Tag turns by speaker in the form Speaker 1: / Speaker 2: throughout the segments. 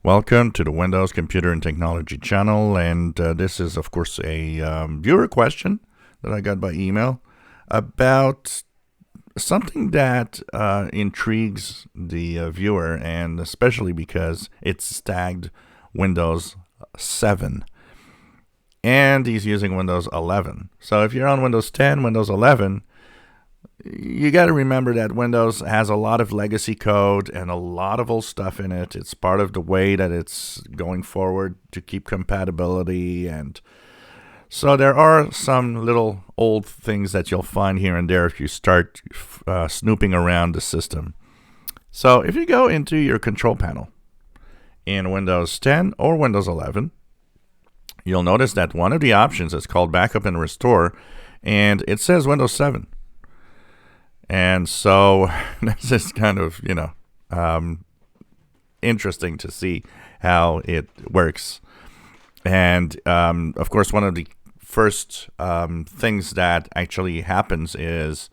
Speaker 1: Welcome to the Windows Computer and Technology channel, and this is, of course, a viewer question that I got by email about something that intrigues the viewer, and especially because it's tagged Windows 7, and he's using Windows 11. So if you're on Windows 10, Windows 11, you got to remember that Windows has a lot of legacy code and a lot of old stuff in it. It's part of the way that it's going forward to keep compatibility. And so there are some little old things that you'll find here and there if you start snooping around the system. So if you go into your control panel in Windows 10 or Windows 11, you'll notice that one of the options is called Backup and Restore, and it says Windows 7. And so this is kind of, interesting to see how it works. And, of course, one of the first things that actually happens is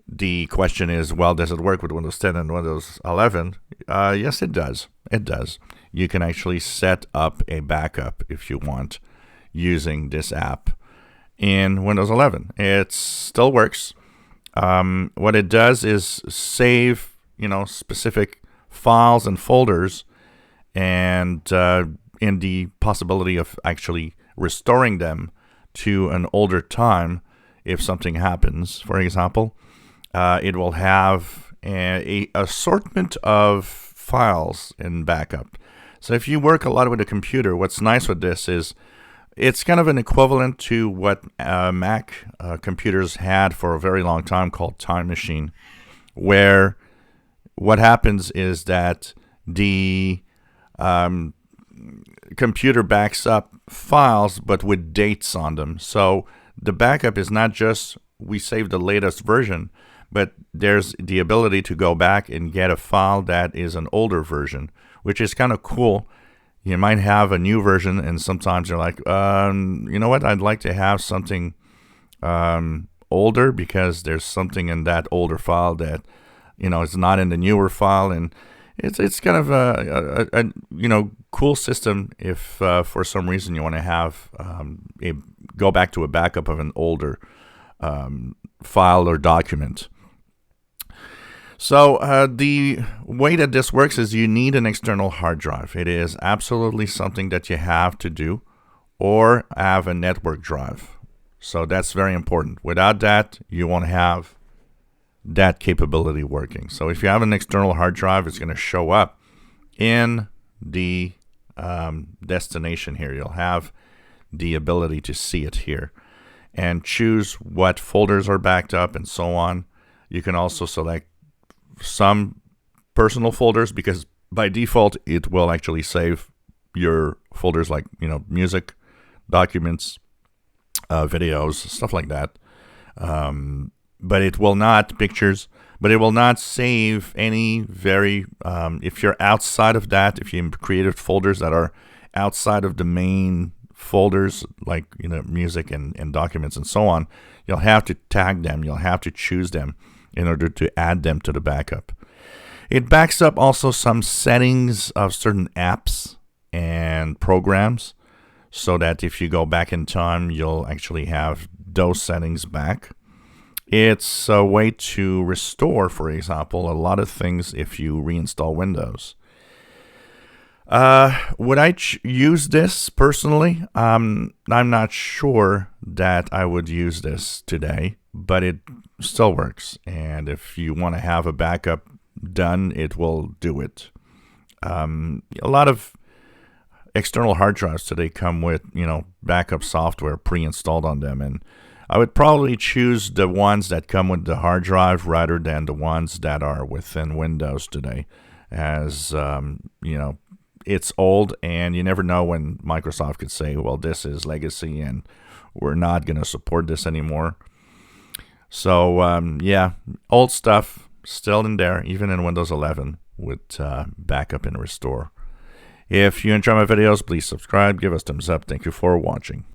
Speaker 1: the question is, well, does it work with Windows 10 and Windows 11? Yes, it does. It does. You can actually set up a backup if you want using this app in Windows 11. It still works. What it does is save, specific files and folders, and in the possibility of actually restoring them to an older time if something happens. For example, it will have a assortment of files in backup. So if you work a lot with a computer, what's nice with this is it's kind of an equivalent to what Mac computers had for a very long time called Time Machine, where what happens is that the computer backs up files but with dates on them. So the backup is not just we save the latest version, but there's the ability to go back and get a file that is an older version, which is kind of cool. You might have a new version, and sometimes you're like, you know what? I'd like to have something older because there's something in that older file that, is not in the newer file, and it's kind of a cool system if for some reason you want to have go back to a backup of an older file or document. So the way that this works is you need an external hard drive. It is absolutely something that you have to do, or have a network drive. So that's very important. Without that, you won't have that capability working. So if you have an external hard drive, it's going to show up in the destination here. You'll have the ability to see it here and choose what folders are backed up and so on. You can also select some personal folders, because by default it will actually save your folders like music, documents, videos, stuff like that, but it will not pictures, but it will not save any very if you're outside of that, if you created folders that are outside of the main folders like music and documents and so on, you'll have to tag them, you'll have to choose them in order to add them to the backup. It backs up also some settings of certain apps and programs, so that if you go back in time, you'll actually have those settings back. It's a way to restore, for example, a lot of things if you reinstall Windows. Would I use this personally? I'm not sure that I would use this today, but it still works. And if you want to have a backup done, it will do it. A lot of external hard drives today come with, backup software pre-installed on them. And I would probably choose the ones that come with the hard drive rather than the ones that are within Windows today. As, it's old, and you never know when Microsoft could say, well, this is legacy and we're not going to support this anymore. So, old stuff still in there, even in Windows 11 with backup and restore. If you enjoy my videos, please subscribe, give us thumbs up. Thank you for watching.